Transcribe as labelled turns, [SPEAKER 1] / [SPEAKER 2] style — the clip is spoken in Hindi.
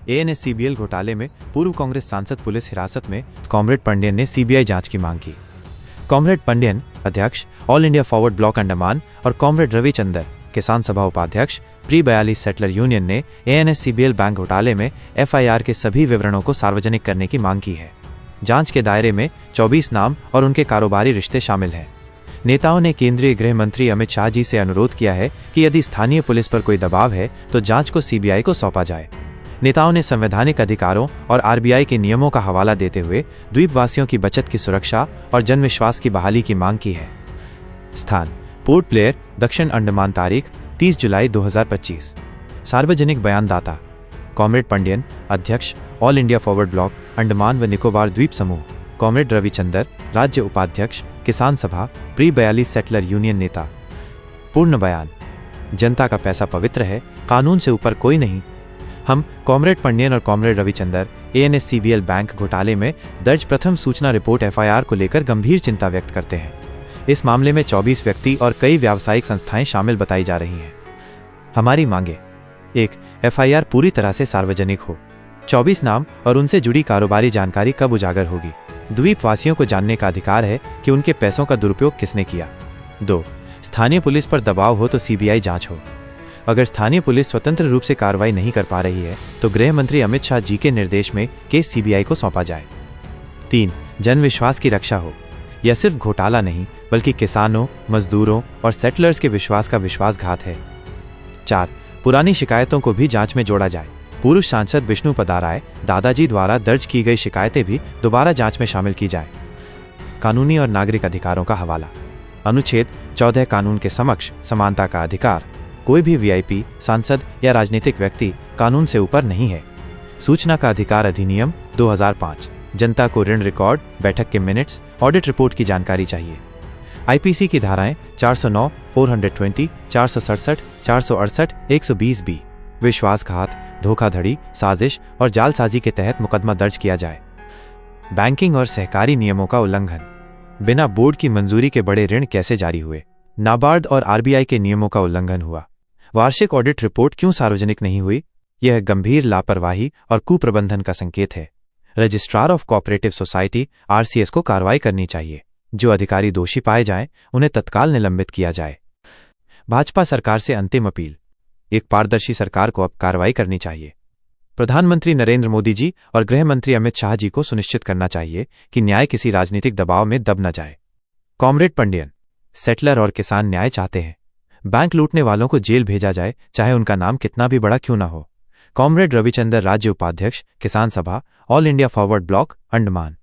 [SPEAKER 1] एएनएस-सीबीएल घोटाले में पूर्व कांग्रेस सांसद पुलिस हिरासत में, कॉमरेड पंडियन ने सीबीआई जांच की मांग की। कॉमरेड पंडियन, अध्यक्ष all India forward block Andaman, और कॉमरेड रविचंद्र, किसान सभा उपाध्यक्ष, प्री 42 सेटलर यूनियन ने एएनएस-सीबीएल बैंक घोटाले में एफआईआर के सभी विवरणों को सार्वजनिक करने की मांग की है। जांच के दायरे में 24 नाम और उनके कारोबारी रिश्ते शामिल हैं। नेताओं ने केंद्रीय गृह मंत्री अमित शाह जी से अनुरोध किया है कि यदि स्थानीय पुलिस पर कोई दबाव है तो जांच को सीबीआई को सौंपा जाए। नेताओं ने संवैधानिक अधिकारों और आरबीआई के नियमों का हवाला देते हुए द्वीपवासियों की बचत की सुरक्षा और जनविश्वास की बहाली की मांग की है। स्थान: पोर्ट ब्लेयर, दक्षिण अंडमान। तारीख: 30 जुलाई 2025। सार्वजनिक बयानदाता: कॉमरेड पंडियन, अध्यक्ष all India forward block Andaman व निकोबार द्वीप समूह। कॉमरेड रविचंद्र, राज्य उपाध्यक्ष, किसान सभा, प्री 42 सेटलर यूनियन नेता। पूर्ण बयान: जनता का पैसा पवित्र है, कानून से ऊपर कोई नहीं। हम कॉमरेड पंडियन और कॉमरेड रविचंद्र एएनएस-सीबीएल बैंक घोटाले में दर्ज प्रथम सूचना रिपोर्ट एफआईआर को लेकर गंभीर चिंता व्यक्त करते हैं। इस मामले में 24 व्यक्ति और कई व्यावसायिक संस्थाएं शामिल बताई जा रही हैं। हमारी मांगे: 1. एफआईआर पूरी तरह से सार्वजनिक हो। 24 नाम और उनसे जुड़ी कारोबारी जानकारी कब उजागर होगी? द्वीपवासियों को जानने का अधिकार है कि उनके पैसों का दुरुपयोग किसने किया। 2. स्थानीय पुलिस पर दबाव हो तो सीबीआई जांच हो। अगर स्थानीय पुलिस स्वतंत्र रूप से कार्रवाई नहीं कर पा रही है तो गृह मंत्री अमित शाह जी के निर्देश में केस सीबीआई को सौंपा जाए। 3. जनविश्वास की रक्षा हो। यह सिर्फ घोटाला नहीं बल्कि किसानों, मजदूरों और सेटलर्स के विश्वास का विश्वासघात है। 4. पुरानी शिकायतों को भी जांच में जोड़ा जाए। पूर्व सांसद विष्णु पदाराय दादाजी द्वारा दर्ज की गई शिकायतें भी दोबारा जांच में शामिल की जाए। कानूनी और नागरिक अधिकारों का हवाला: अनुच्छेद 14 कानून के समक्ष समानता का अधिकार। कोई भी वीआईपी, सांसद या राजनीतिक व्यक्ति कानून से ऊपर नहीं है। सूचना का अधिकार अधिनियम 2005। जनता को ऋण रिकॉर्ड, बैठक के मिनट्स, ऑडिट रिपोर्ट की जानकारी चाहिए। आईपीसी की धाराएं 409, 420, 467, 468, 120B। विश्वासघात, धोखाधड़ी, साजिश और जालसाजी के तहत मुकदमा दर्ज किया जाए। बैंकिंग और सहकारी नियमों का उल्लंघन: बिना बोर्ड की मंजूरी के बड़े ऋण कैसे जारी हुए? नाबार्ड और आरबीआई के नियमों का उल्लंघन हुआ। वार्षिक ऑडिट रिपोर्ट क्यों सार्वजनिक नहीं हुई? यह गंभीर लापरवाही और कुप्रबंधन का संकेत है। Registrar of cooperative society RCS को कार्रवाई करनी चाहिए। जो अधिकारी दोषी पाए जाएं, उन्हें तत्काल निलंबित किया जाए। भाजपा सरकार से अंतिम अपील: एक पारदर्शी सरकार को अब कार्रवाई करनी चाहिए। प्रधानमंत्री नरेंद्र मोदी जी और गृह मंत्री अमित शाह जी को सुनिश्चित करना चाहिए कि न्याय किसी राजनीतिक दबाव में दब न जाए। कॉमरेड पंडियन, सेटलर और किसान न्याय चाहते हैं। बैंक लूटने वालों को जेल भेजा जाए, चाहे उनका नाम कितना भी बड़ा क्यों न हो। कॉमरेड रविचंद्र, राज्य उपाध्यक्ष, किसान सभा, all India forward block Andaman.